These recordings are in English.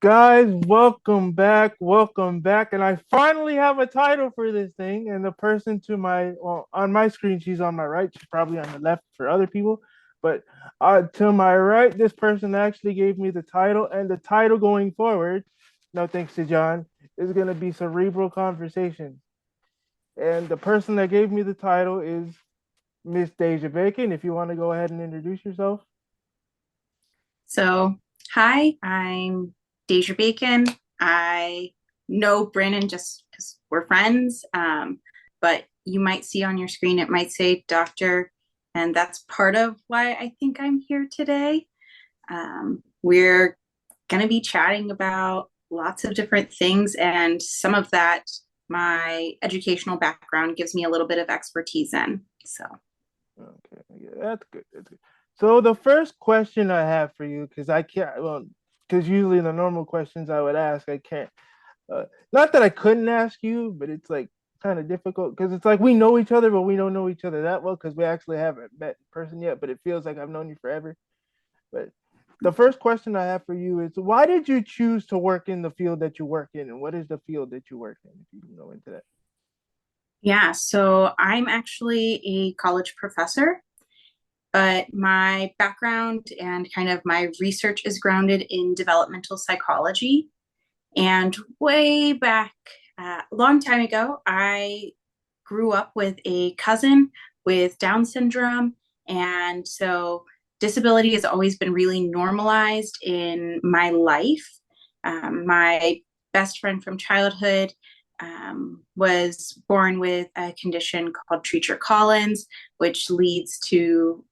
Guys, welcome back, and I finally have a title for this thing. And the person to my on my screen, she's on my right, she's probably on the left for other people, but to my right, this person actually gave me the title, and the title going forward, no thanks to John, is going to be Cerebral Conversation. And the person that gave me the title is Miss Desia Bacon. If you want to go ahead and introduce yourself. So, hi, I'm Desia Bacon. I know Brandon just because we're friends, but you might see on your screen, it might say doctor, and that's part of why I think I'm here today. We're going to be chatting about lots of different things, and some of that my educational background gives me a little bit of expertise in. So, Okay, yeah, that's good. That's good. So the first question I have for you, because I can't, well, because usually the normal questions I would ask, I can't. Not that I couldn't ask you, but it's like kind of difficult because it's like we know each other, but we don't know each other that well because we actually haven't met in person yet. But it feels like I've known you forever. But the first question I have for you is, why did you choose to work in the field that you work in, and what is the field that you work in? If you can go into that. yeah, so I'm actually a college professor, but my background and kind of my research is grounded in developmental psychology. And way back, a long time ago, I grew up with a cousin with Down syndrome. And so disability has always been really normalized in my life. My best friend from childhood was born with a condition called Treacher Collins, which leads to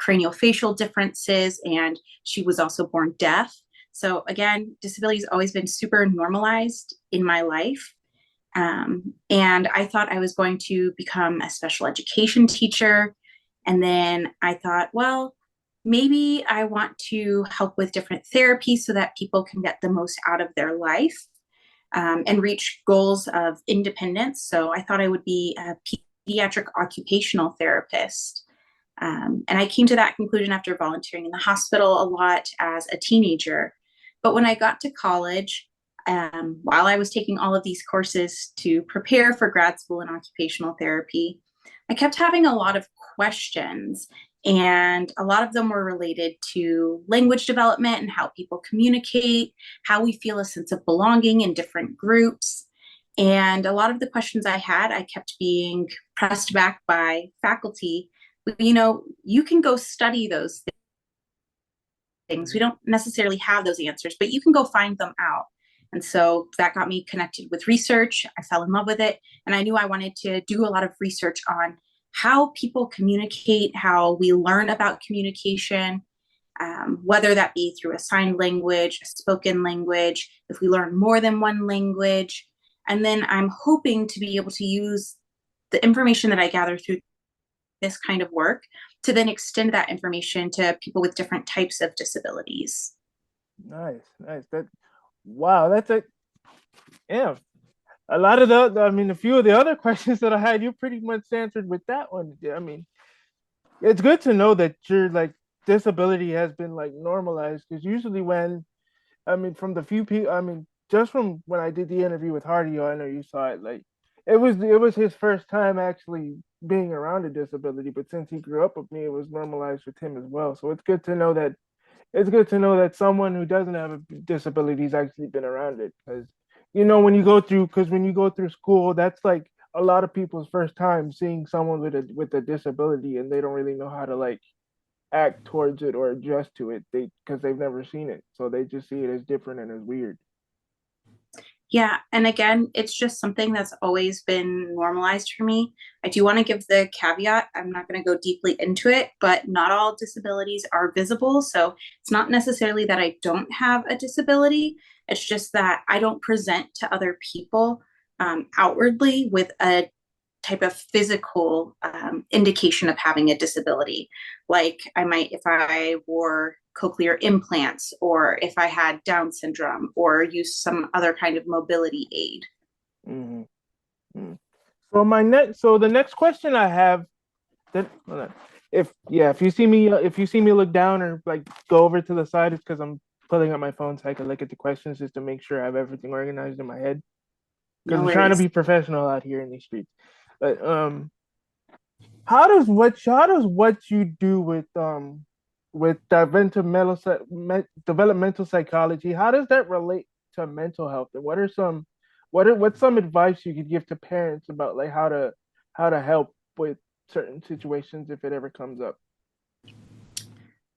craniofacial differences, and she was also born deaf. So, again, disability has always been super normalized in my life. And I thought I was going to become a special education teacher. And then I thought, well, maybe I want to help with different therapies so that people can get the most out of their life and reach goals of independence. So I thought I would be a pediatric occupational therapist. And I came to that conclusion after volunteering in the hospital a lot as a teenager. But when I got to college, while I was taking all of these courses to prepare for grad school in occupational therapy, I kept having a lot of questions. And a lot of them were related to language development and how people communicate, how we feel a sense of belonging in different groups. And a lot of the questions I had, I kept being pressed back by faculty. You can go study those things. We don't necessarily have those answers, but you can go find them out. And so that got me connected with research. I fell in love with it. And I knew I wanted to do a lot of research on how people communicate, how we learn about communication, whether that be through a sign language, a spoken language, if we learn more than one language. And then I'm hoping to be able to use the information that I gather through this kind of work to then extend that information to people with different types of disabilities. Nice, nice. That wow, that's a yeah. A lot of I mean, a few of the other questions that I had, you pretty much answered with that one. I mean, it's good to know that your like disability has been like normalized because usually when I mean, from the few people, I mean, just from when I did the interview with Hardy, I know you saw it. Like, it was his first time actually being around a disability, but since he grew up with me, it was normalized with him as well. So it's good to know that someone who doesn't have a disability has actually been around it. Because when you go through school, that's like a lot of people's first time seeing someone with a disability, and they don't really know how to like act towards it or adjust to it because they've never seen it, so they just see it as different and as weird. Yeah. And again, it's just something that's always been normalized for me. I do want to give the caveat I'm not going to go deeply into it, but not all disabilities are visible. So it's not necessarily that I don't have a disability. It's just that I don't present to other people outwardly with a type of physical indication of having a disability. Like I might, if I wore cochlear implants, or if I had Down syndrome, or use some other kind of mobility aid. Mm-hmm. Mm. So the next question I have, that if you see me look down or like go over to the side, it's because I'm pulling up my phone so I can look at the questions just to make sure I have everything organized in my head. Because No I'm trying to worries. be professional out here in these streets. But how does what you do with developmental psychology, how does that relate to mental health? And what's some advice you could give to parents about like how to help with certain situations if it ever comes up?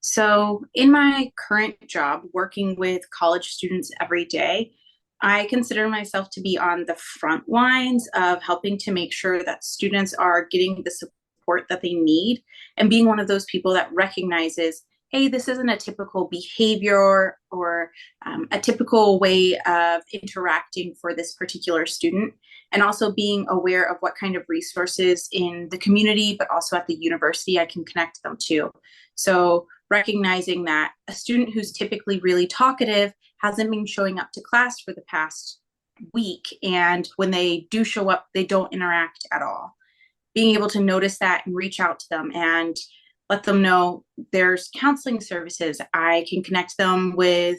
So, in my current job, working with college students every day, I consider myself to be on the front lines of helping to make sure that students are getting the support that they need and being one of those people that recognizes, hey, this isn't a typical behavior or a typical way of interacting for this particular student. And also being aware of what kind of resources in the community, but also at the university, I can connect them to. So, recognizing that a student who's typically really talkative hasn't been showing up to class for the past week. And when they do show up, they don't interact at all. Being able to notice that and reach out to them and let them know there's counseling services. I can connect them with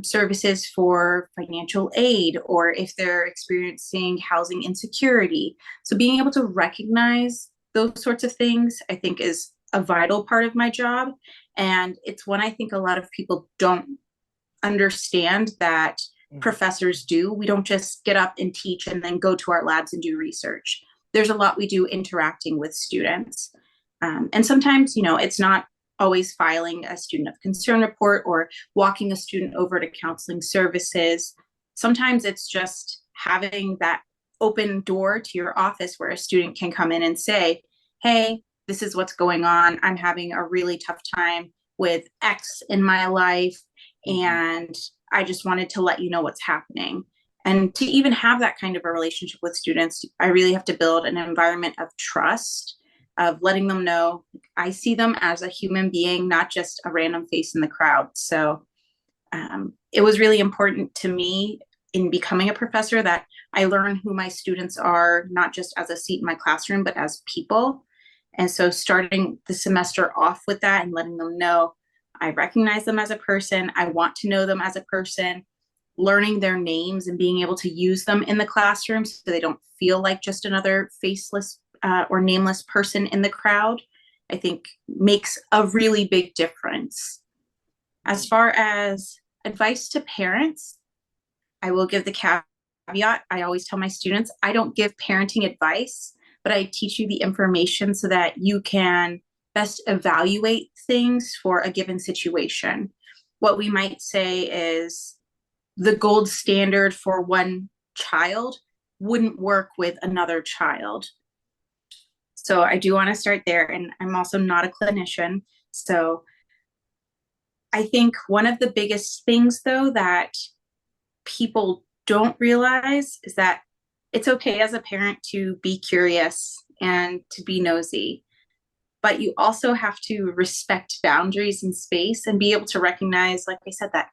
services for financial aid or if they're experiencing housing insecurity. So being able to recognize those sorts of things, I think, is a vital part of my job. And it's one I think a lot of people don't understand that Mhm. professors do. We don't just get up and teach and then go to our labs and do research. There's a lot we do interacting with students. And sometimes, it's not always filing a student of concern report or walking a student over to counseling services. Sometimes it's just having that open door to your office where a student can come in and say, hey, this is what's going on. I'm having a really tough time with X in my life. Mhm. And I just wanted to let you know what's happening. And to even have that kind of a relationship with students, I really have to build an environment of trust, of letting them know I see them as a human being, not just a random face in the crowd. So it was really important to me in becoming a professor that I learn who my students are, not just as a seat in my classroom, but as people. And so starting the semester off with that and letting them know I recognize them as a person, I want to know them as a person, learning their names and being able to use them in the classroom so they don't feel like just another faceless or nameless person in the crowd, I think makes a really big difference. As far as advice to parents, I will give the caveat. I always tell my students I don't give parenting advice, but I teach you the information so that you can best evaluate things for a given situation. What we might say is the gold standard for one child wouldn't work with another child. So I do want to start there. And I'm also not a clinician. So I think one of the biggest things, though, that people don't realize is that it's okay as a parent to be curious and to be nosy, but you also have to respect boundaries and space and be able to recognize, like I said, that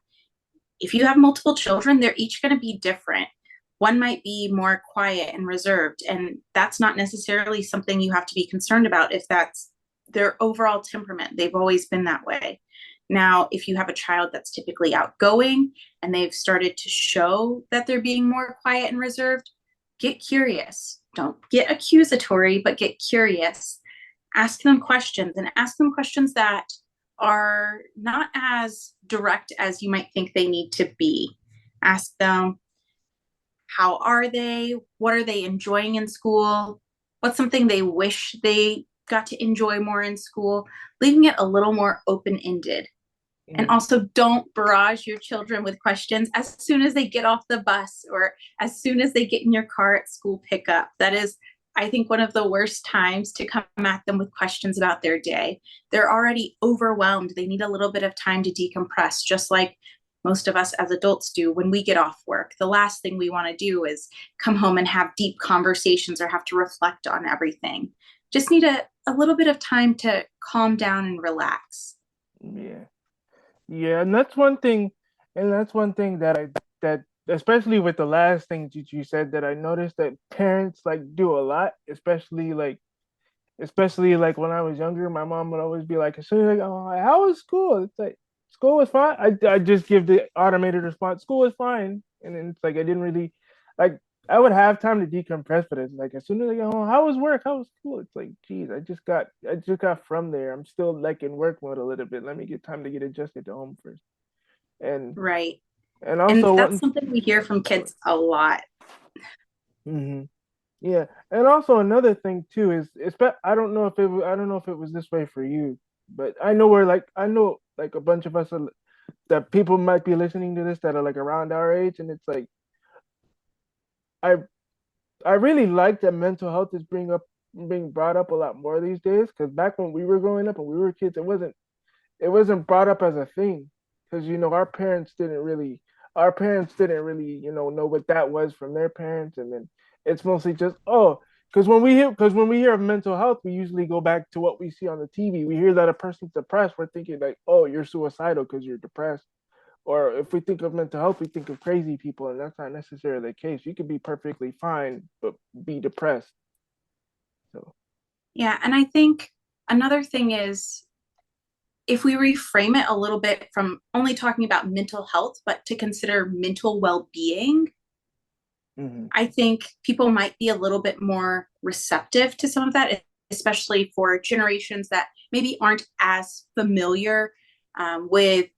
if you have multiple children, they're each going to be different. One might be more quiet and reserved, and that's not necessarily something you have to be concerned about if that's their overall temperament. They've always been that way. Now, if you have a child that's typically outgoing and they've started to show that they're being more quiet and reserved, get curious. Don't get accusatory, but get curious. Ask them questions and ask them questions that are not as direct as you might think they need to be. Ask them, how are they? What are they enjoying in school? What's something they wish they got to enjoy more in school? Leaving it a little more open ended. And Mhm. also, don't barrage your children with questions as soon as they get off the bus or as soon as they get in your car at school pickup. That is, I think, one of the worst times to come at them with questions about their day. They're already overwhelmed. They need a little bit of time to decompress, just like most of us as adults do when we get off work. The last thing we want to do is come home and have deep conversations or have to reflect on everything. Just need a little bit of time to calm down and relax. Yeah. Yeah, and that's one thing that especially with the last thing that you said that I noticed that parents like do a lot, especially like when I was younger, my mom would always be like, "So like, oh, how was school?" It's like school is fine. I just give the automated response. School is fine, and then it's like I didn't really like. I would have time to decompress, but it's like as soon as I get home, how was work? How was school? It's like, geez, I just got from there. I'm still like in work mode a little bit. Let me get time to get adjusted to home first, and Right. and And also that's one. something we hear from kids a lot. Mm-hmm. Yeah, and also another thing too is, I don't know if I don't know if it was this way for you, but I know like a bunch of us are, that people might be listening to this that are like around our age, and it's like I I really like that mental health is being brought up a lot more these days. Because back when we were growing up and we were kids, it wasn't brought up as a thing. Because our parents didn't really know what that was from their parents, and then it's mostly just oh. Because when we hear of mental health, we usually go back to what we see on the TV. We hear that a person's depressed, we're thinking like, oh, you're suicidal because you're depressed. Or if we think of mental health, we think of crazy people, and that's not necessarily the case. You could be perfectly fine but be depressed. So. Yeah. And I think another thing is if we reframe it a little bit from only talking about mental health, but to consider mental well being, Mm-hmm. I think people might be a little bit more receptive to some of that, especially for generations that maybe aren't as familiar with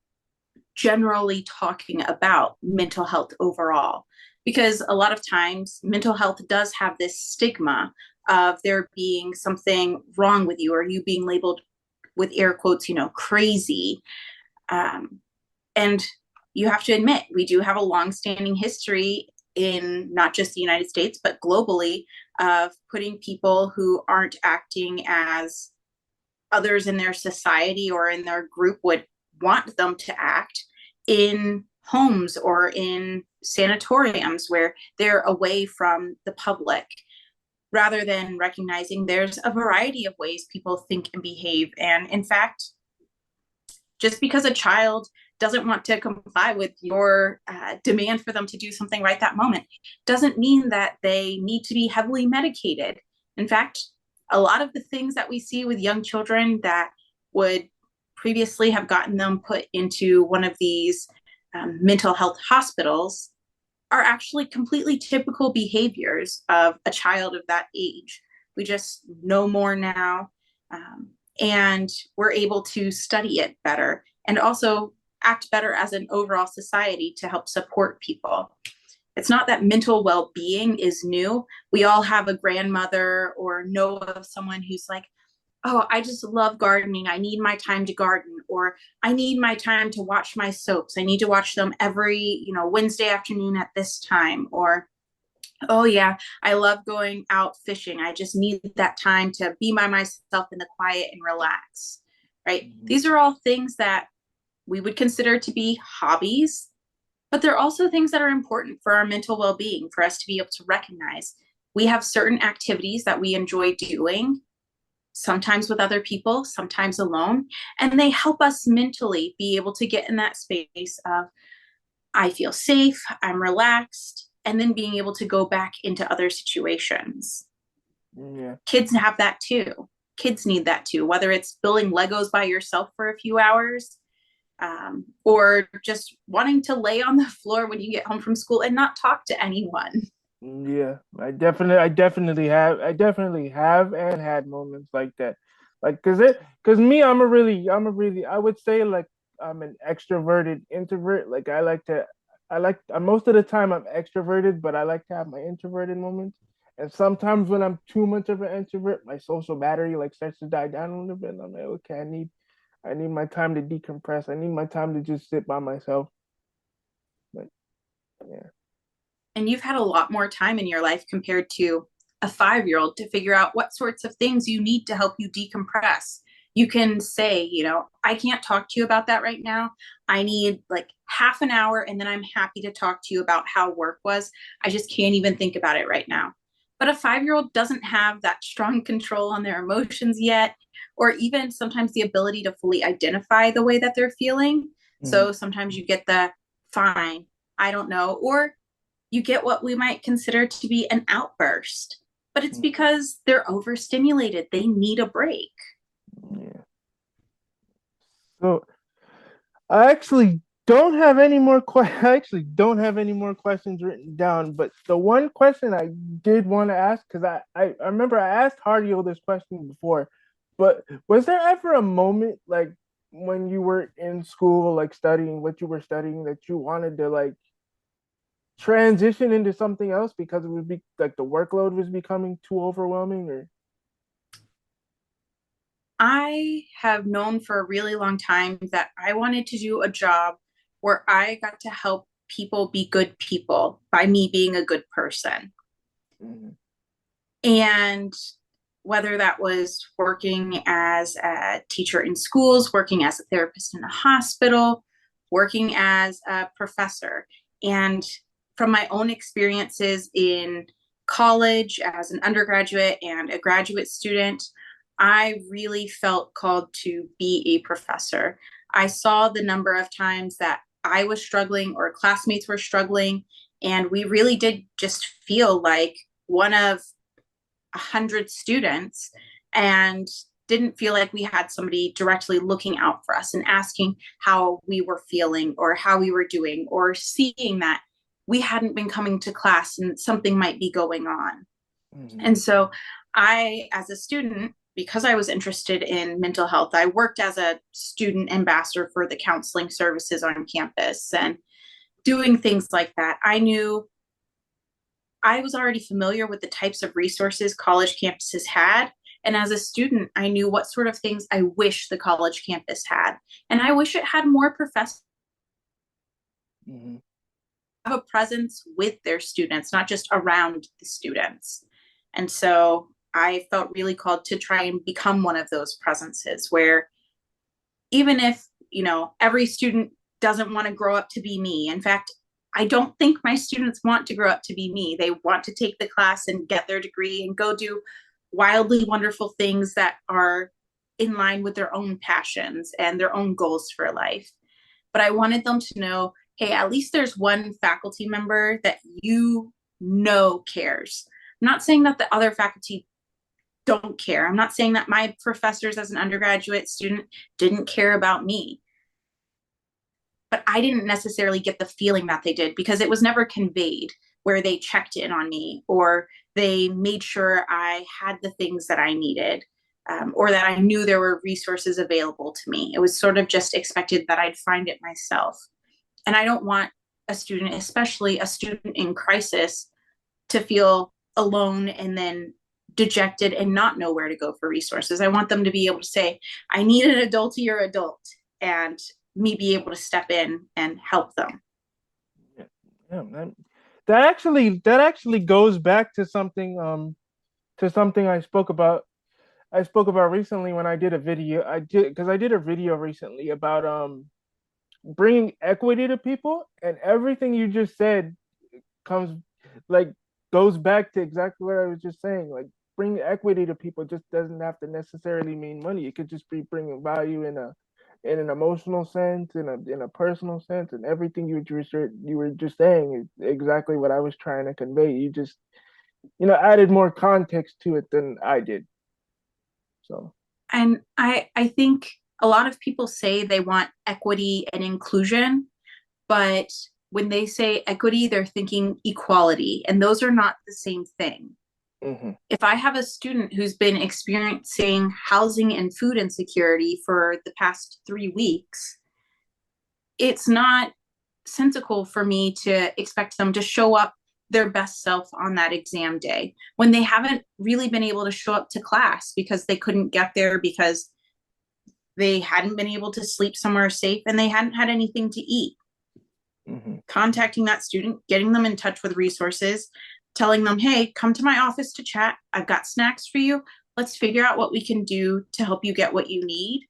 generally talking about mental health overall. Because a lot of times, mental health does have this stigma of there being something wrong with you or you being labeled with air quotes, crazy. Um, and you have to admit, we do have a long-standing history in not just the United States, but globally of putting people who aren't acting as others in their society or in their group would want them to act in homes or in sanatoriums where they're away from the public rather than recognizing there's a variety of ways people think and behave. And in fact, just because a child doesn't want to comply with your demand for them to do something right that moment doesn't mean that they need to be heavily medicated. In fact, a lot of the things that we see with young children that would previously have gotten them put into one of these mental health hospitals are actually completely typical behaviors of a child of that age. We just know more now, um, and we're able to study it better and also act better as an overall society to help support people. It's not that mental well being is new. We all have a grandmother or know of someone who's like, oh, I just love gardening. I need my time to garden, or I need my time to watch my soaps. I need to watch them every, Wednesday afternoon at this time. Or, oh, yeah, I love going out fishing. I just need that time to be by myself in the quiet and relax. Right. Mm-hmm. These are all things that we would consider to be hobbies, but they're also things that are important for our mental well being, for us to be able to recognize. We have certain activities that we enjoy doing sometimes with other people, sometimes alone. And they help us mentally be able to get in that space of, I feel safe, I'm relaxed, and then being able to go back into other situations. Yeah. Kids have that too. Kids need that too, whether it's building Legos by yourself for a few hours, or just wanting to lay on the floor when you get home from school and not talk to anyone. Yeah, I definitely have and had moments like that. Like, cause me, I'm a really, I would say like I'm an extroverted introvert. Like most of the time I'm extroverted, but I like to have my introverted moments. And sometimes when I'm too much of an introvert, my social battery like starts to die down a little bit. And I'm like, okay, I need my time to decompress. I need my time to just sit by myself. But yeah. And you've had a lot more time in your life compared to a 5-year-old to figure out what sorts of things you need to help you decompress. You can say, I can't talk to you about that right now. I need like half an hour and then I'm happy to talk to you about how work was. I just can't even think about it right now. But a 5-year-old doesn't have that strong control on their emotions yet, or even sometimes the ability to fully identify the way that they're feeling. Mhm. So sometimes you get the fine, I don't know, or you get what we might consider to be an outburst, but it's Mhm. because they're overstimulated. They need a break. Yeah. So I actually don't have any more I actually don't have any more questions written down, but the one question I did want to ask, because I remember I asked Hardio this question before, but was there ever a moment like when you were in school, like studying what you were studying, that you wanted to like transition into something else because it would be like the workload was becoming too overwhelming or I have known for a really long time that I wanted to do a job where I got to help people be good people by me being a good person. Mhm. And whether that was working as a teacher in schools, working as a therapist in a hospital, working as a professor. And from my own experiences in college as an undergraduate and a graduate student, I really felt called to be a professor. I saw the number of times that I was struggling or classmates were struggling, and we really did just feel like one of 100 students and didn't feel like we had somebody directly looking out for us and asking how we were feeling or how we were doing or seeing that we hadn't been coming to class and something might be going on. Mhm. And so I, as a student, because I was interested in mental health, I worked as a student ambassador for the counseling services on campus and doing things like that. I knew I was already familiar with the types of resources college campuses had. And as a student, I knew what sort of things I wish the college campus had. And I wish it had more professors Mhm. have a presence with their students, not just around the students. And so I felt really called to try and become one of those presences where even if, every student doesn't want to grow up to be me. In fact, I don't think my students want to grow up to be me. They want to take the class and get their degree and go do wildly wonderful things that are in line with their own passions and their own goals for life. But I wanted them to know, hey, at least there's one faculty member that cares. I'm not saying that the other faculty don't care. I'm not saying that my professors as an undergraduate student didn't care about me, but I didn't necessarily get the feeling that they did because it was never conveyed where they checked in on me or they made sure I had the things that I needed, or that I knew there were resources available to me. It was sort of just expected that I'd find it myself. And I don't want a student, especially a student in crisis, to feel alone and then dejected and not know where to go for resources. I want them to be able to say, I need an adultier adult, and me be able to step in and help them. Yeah, yeah, that actually goes back to something I spoke about recently when I did a video. I did a video recently about bringing equity to people, and everything you just said comes like goes back to exactly what I was just saying. Like bringing equity to people just doesn't have to necessarily mean money. It could just be bringing value in an emotional sense, in a personal sense, and everything you were just saying is exactly what I was trying to convey. You just added more context to it than I did. So. And I think a lot of people say they want equity and inclusion, but when they say equity, they're thinking equality, and those are not the same thing. Hmm. If I have a student who's been experiencing housing and food insecurity for the past 3 weeks, it's not sensical for me to expect them to show up their best self on that exam day when they haven't really been able to show up to class because they couldn't get there because they hadn't been able to sleep somewhere safe and they hadn't had anything to eat. Hmm. Contacting that student, getting them in touch with resources, telling them, hey, come to my office to chat. I've got snacks for you. Let's figure out what we can do to help you get what you need.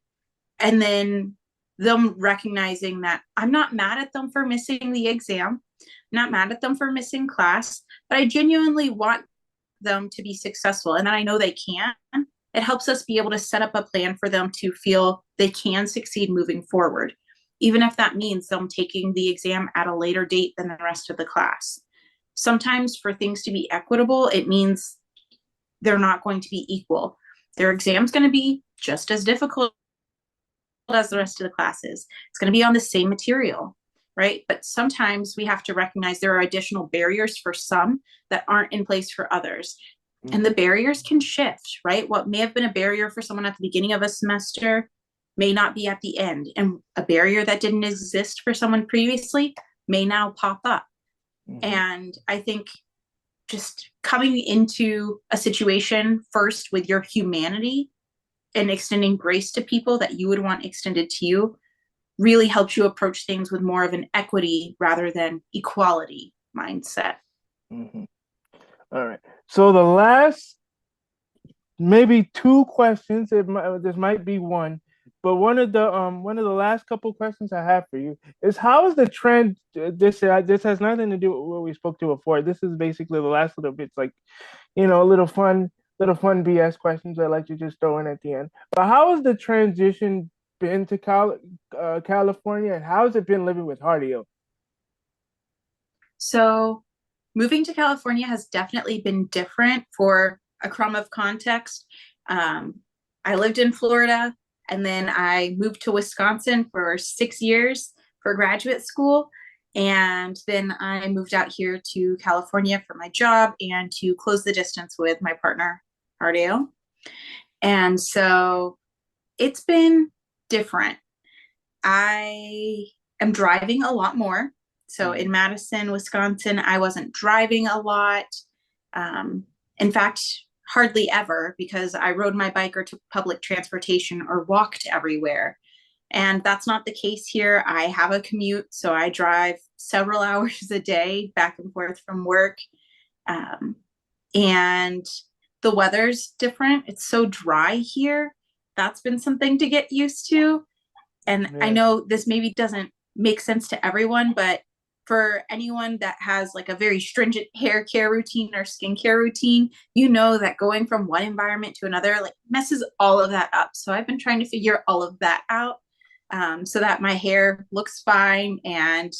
And then them recognizing that I'm not mad at them for missing the exam, I'm not mad at them for missing class, but I genuinely want them to be successful and that I know they can. It helps us be able to set up a plan for them to feel they can succeed moving forward, even if that means them taking the exam at a later date than the rest of the class. Sometimes for things to be equitable, it means they're not going to be equal. Their exam's going to be just as difficult as the rest of the classes. It's going to be on the same material, right? But sometimes we have to recognize there are additional barriers for some that aren't in place for others. And the Mm-hmm. barriers can shift, right? What may have been a barrier for someone at the beginning of a semester may not be at the end. And a barrier that didn't exist for someone previously may now pop up. Mm-hmm. And I think just coming into a situation first with your humanity and extending grace to people that you would want extended to you really helps you approach things with more of an equity rather than equality mindset. Mm-hmm. All right. So the last maybe two questions. This might be one, but one of the last couple questions I have for you is how is the trend? This has nothing to do with what we spoke to before. This is basically the last little bits, like a little fun BS questions I like to just throw in at the end. But how has the transition been to California, and how has it been living with Hardio? So, moving to California has definitely been different. For a crumb of context, um, I lived in Florida and then I moved to Wisconsin for 6 years for graduate school. And then I moved out here to California for my job and to close the distance with my partner, Ardeo. And so it's been different. I am driving a lot more. So Mm-hmm. in Madison, Wisconsin, I wasn't driving a lot. Um, in fact, hardly ever because I rode my bike or took public transportation or walked everywhere. And that's not the case here. I have a commute, so I drive several hours a day back and forth from work. Um, and the weather's different. It's so dry here. That's been something to get used to. And I Yeah. know this maybe doesn't make sense to everyone, but for anyone that has like a very stringent hair care routine or skincare routine, you know that going from one environment to another like messes all of that up. So I've been trying to figure all of that out, so that my hair looks fine and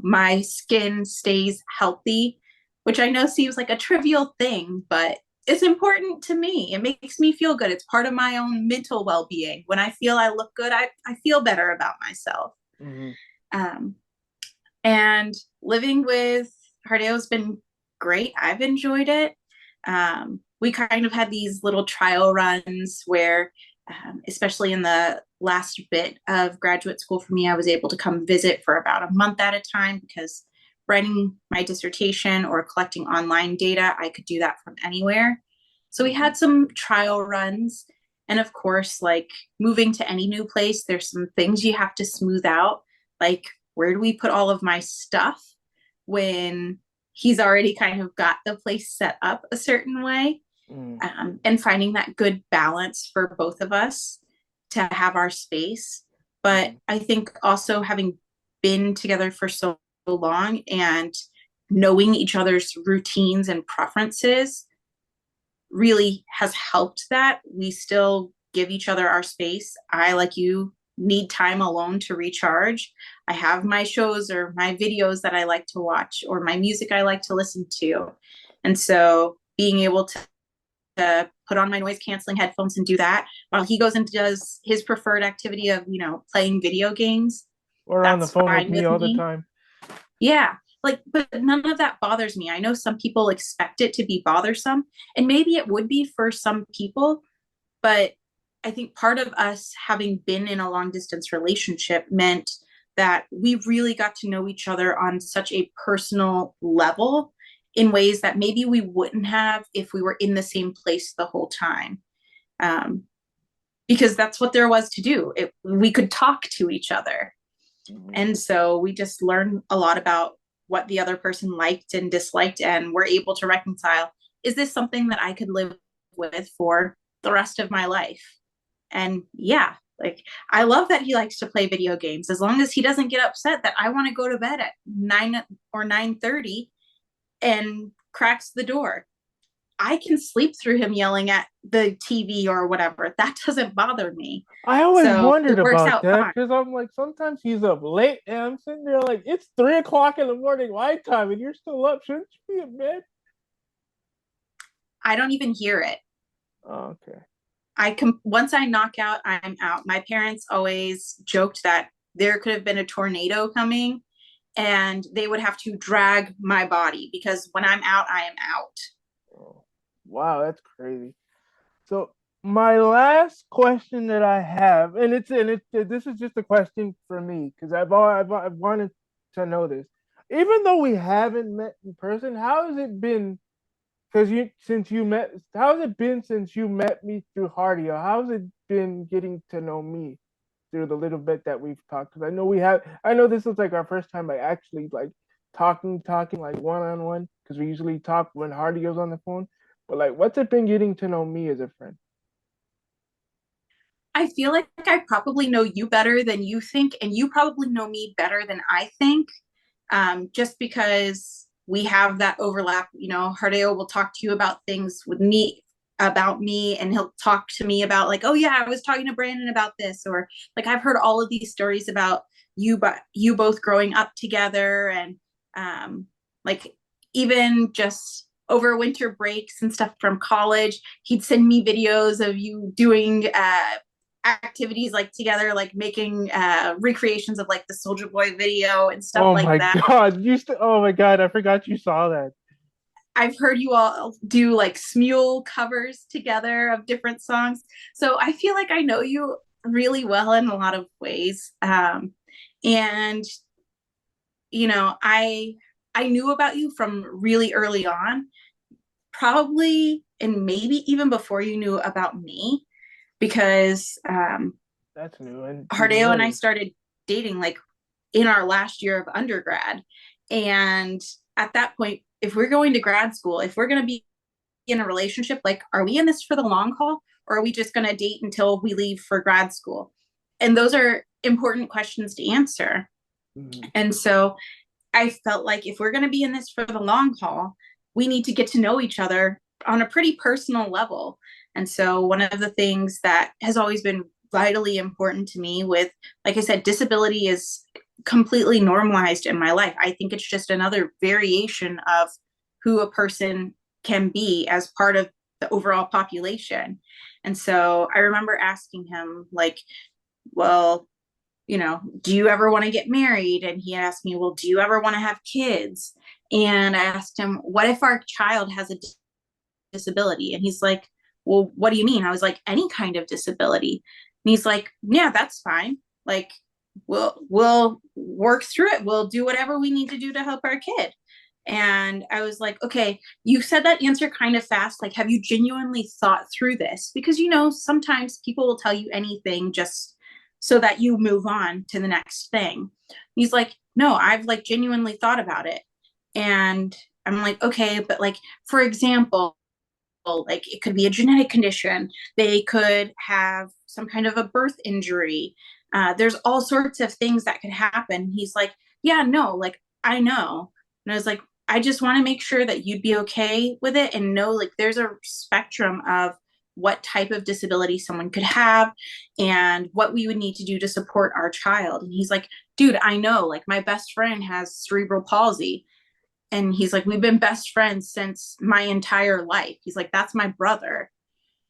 my skin stays healthy, which I know seems like a trivial thing, but it's important to me. It makes me feel good. It's part of my own mental well-being. When I feel I look good, I feel better about myself. Mm-hmm. Um, and living with Hardeo has been great. I've enjoyed it. We kind of had these little trial runs where, especially in the last bit of graduate school for me, I was able to come visit for about a month at a time because writing my dissertation or collecting online data, I could do that from anywhere. So we Mm-hmm. had some trial runs. And of course, like moving to any new place, there's some things you have to smooth out. Like, where do we put all of my stuff when he's already kind of got the place set up a certain way? Mm-hmm. And finding that good balance for both of us to have our space. But Mm-hmm. I think also having been together for so long and knowing each other's routines and preferences really has helped that. We still give each other our space. I, like you, need time alone to recharge. I have my shows or my videos that I like to watch or my music I like to listen to. And so being able to put on my noise canceling headphones and do that while he goes and does his preferred activity of, playing video games, Or on the that's phone with fine me with all the me. time. Yeah. Like, but none of that bothers me. I know some people expect it to be bothersome, and maybe it would be for some people, but I think part of us having been in a long distance relationship meant that we really got to know each other on such a personal level in ways that maybe we wouldn't have if we were in the same place the whole time. Um, because that's what there was to do. We could talk to each other. Mm-hmm. And so we just learned a lot about what the other person liked and disliked, and we're able to reconcile, is this something that I could live with for the rest of my life? And yeah, like I love that he likes to play video games as long as he doesn't get upset that I want to go to bed at 9 or 9:30 and cracks the door. I can sleep through him yelling at the TV or whatever. That doesn't bother me. I always So wondered it works about out that fine. because I'm like, sometimes he's up late and I'm sitting there like, it's 3 o'clock in the morning my time and you're still up. Shouldn't you be in bed? I don't even hear it. Oh, okay. once I knock out, I'm out. My parents always joked that there could have been a tornado coming and they would have to drag my body because when I'm out, I am out. Oh, wow, that's crazy. So my last question that I have, this is just a question for me because I've wanted to know this. Even though we haven't met in person, how has it been? Because how has it been since you met me through Hardio? How's it been getting to know me through the little bit that we've talked? Because I know this is like our first time like actually like talking like one on one. Because we usually talk when Hardio's on the phone. But like, what's it been getting to know me as a friend? I feel like I probably know you better than you think, and you probably know me better than I think, just because we have that overlap. You know, Hardeo will talk to you about things with me about me, and he'll talk to me about like, oh yeah, I was talking to Brandon about this, or like I've heard all of these stories about you both growing up together, and like even just over winter breaks and stuff from college, he'd send me videos of you doing activities like together, like making recreations of like the Soldier Boy video and stuff Oh like my that. god, oh my god, I forgot you saw that. I've heard you all do like Smule covers together of different songs. So I feel like I know you really well in a lot of ways. And you know, I knew about you from really early on, probably and maybe even before you knew about me, because That's new and even Hardeo and I earlier. started dating like in our last year of undergrad. And at that point, if we're going to grad school, if we're going to be in a relationship, like, are we in this for the long haul or are we just going to date until we leave for grad school? And those are important questions to answer. Mhm. And so I felt like if we're going to be in this for the long haul, we need to get to know each other on a pretty personal level. And so, one of the things that has always been vitally important to me with, like I said, disability is completely normalized in my life. I think it's just another variation of who a person can be as part of the overall population. And so, I remember asking him, like, well, you know, do you ever want to get married? And he asked me, well, do you ever want to have kids? And I asked him, what if our child has a disability? And he's like, well, what do you mean? I was like, any kind of disability. And he's like, yeah, that's fine. Like, we'll work through it. We'll do whatever we need to do to help our kid. And I was like, okay, you said that answer kind of fast. Like, have you genuinely thought through this? Because, you know, sometimes people will tell you anything just so that you move on to the next thing. He's like, no, I've like genuinely thought about it. And I'm like, okay, but like, for example, like it could be a genetic condition. They could have some kind of a birth injury. There's all sorts of things that could happen. He's like, yeah, no, like I know. And I was like, I just want to make sure that you'd be okay with it and know like there's a spectrum of what type of disability someone could have and what we would need to do to support our child. And he's like, dude, I know, like my best friend has cerebral palsy. And he's like, we've been best friends since my entire life. He's like, that's my brother.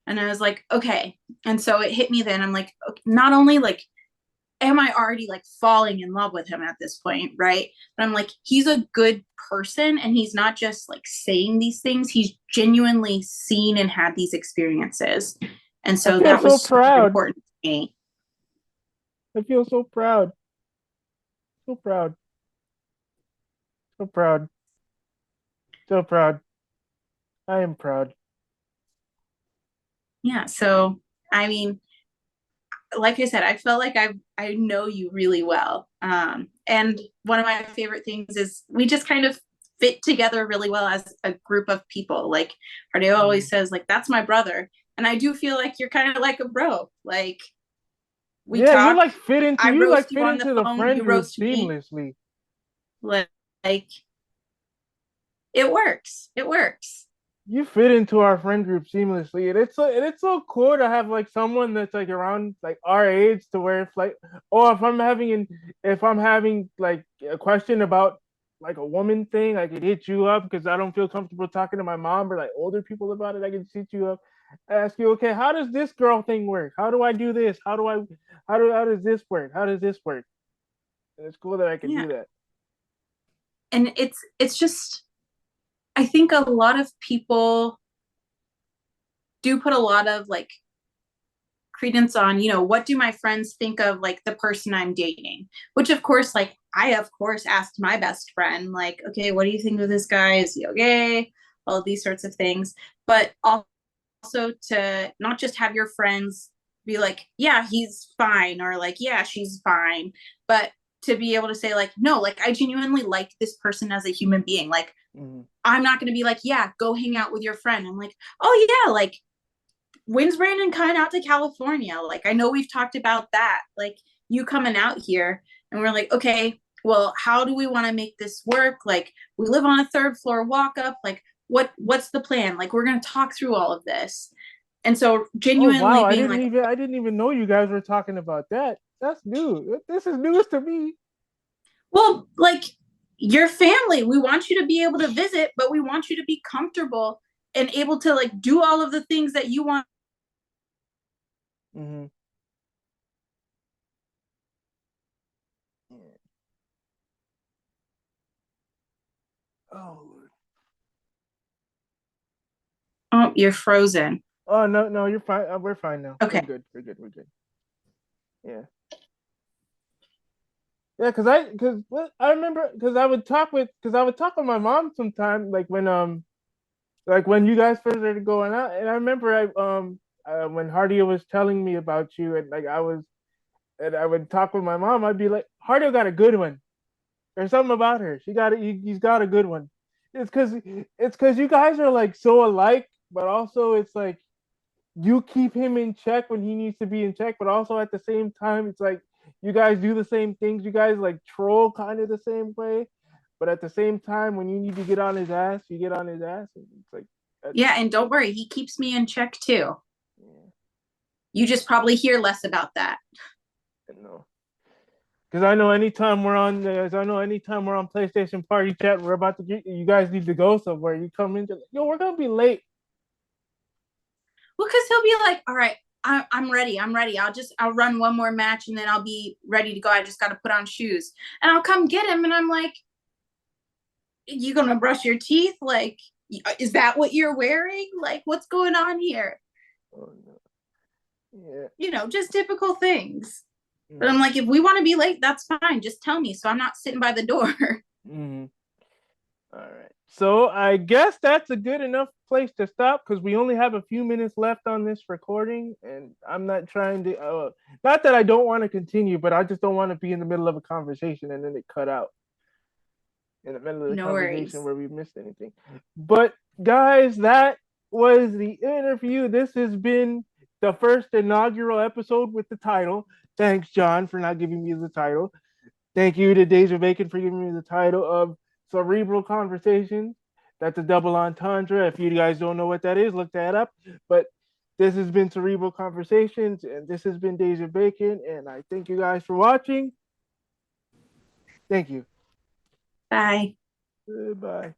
And I was like, okay. And so it hit me then. I'm like, okay, not only like am I already like falling in love with him at this point, right? But I'm like, he's a good person and he's not just like saying these things, he's genuinely seen and had these experiences. And I so feel that so was super proud. important to me. I feel so proud. So proud. So proud. So proud. I am proud. Yeah. So, I mean, like I said, I felt like I know you really well. And one of my favorite things is we just kind of fit together really well as a group of people. Like Hardeo Mhm. always says, like, that's my brother. And I do feel like you're kind of like a bro. Like we Yeah, talk, I you like roast you fit on the into the phone, friend you group roast me. seamlessly. Like it works. It works. You fit into our friend group seamlessly, and it's so cool to have like someone that's like around like our age to where if like or if I'm having like a question about like a woman thing, I could hit you up because I don't feel comfortable talking to my mom or like older people about it. I can hit you up, ask you, okay, how does this girl thing work? How do I do this? How does this work? How does this work? And it's cool that I can Yeah. do that. And it's just, I think a lot of people do put a lot of like credence on, what do my friends think of like the person I'm dating? Which of course, like I of course asked my best friend, like, okay, what do you think of this guy? Is he okay? All of these sorts of things. But also to not just have your friends be like, yeah, he's fine, or like, yeah, she's fine, but to be able to say like, no, like I genuinely like this person as a human being. Like, Mm-hmm. I'm not going to be like, yeah, go hang out with your friend. I'm like, oh yeah, like when's Brandon coming out to California? Like, I know we've talked about that. Like, you coming out here. And we're like, okay, well, how do we want to make this work? Like, we live on a third floor walk up. Like, what's the plan? Like, we're gonna talk through all of this. And so Oh wow, genuinely being like, I didn't even know you guys were talking about that. That's new. This is news to me. well, like your family, we want you to be able to visit, but we want you to be comfortable and able to like do all of the things that you want. Mm-hmm. Oh. Oh, you're frozen. Oh no, no, you're fine. We're fine now. We're Okay. good. We're good. We're good. Yeah. Yeah, cause I remember cause I would talk with my mom sometime like when you guys first started going out, and I remember when Hardia was telling me about you, and I would talk with my mom. I'd be like, Hardia got a good one. There's something about her. He's got a good one. It's because you guys are like so alike, but also it's like you keep him in check when he needs to be in check, but also at the same time, it's like you guys do the same things. You guys like troll kind of the same way, but at the same time, when you need to get on his ass, you get on his ass. And it's like that's Yeah, and don't worry, he keeps me in check too. yeah, You just probably hear less about that. I know. Because I know anytime we're on PlayStation Party Chat, we're about to get you guys need to go somewhere. You come in, yo, we're gonna be late. Well, because he'll be like, all right, I'm ready. I'm ready. I'll run one more match and then I'll be ready to go. I just got to put on shoes. And I'll come get him. And I'm like, you going to brush your teeth? Like, is that what you're wearing? Like, what's going on here? Oh no, yeah. Just typical things. But I'm Mm-hmm. like, if we want to be late, that's fine. Just tell me so I'm not sitting by the door. Mm-hmm. All right. So I guess that's a good enough place to stop because we only have a few minutes left on this recording, and I'm not trying to. Not that I don't want to continue, but I just don't want to be in the middle of a conversation and then it cut out in the middle of the No conversation worries. where we missed anything. But guys, that was the interview. This has been the first inaugural episode with the title. Thanks, John, for not giving me the title. Thank you to Desia Bacon for giving me the title of Cerebral Conversations. That's a double entendre. If you guys don't know what that is, look that up. But this has been Cerebral Conversations, and this has been Desia Bacon. And I thank you guys for watching. Thank you. Bye. Goodbye.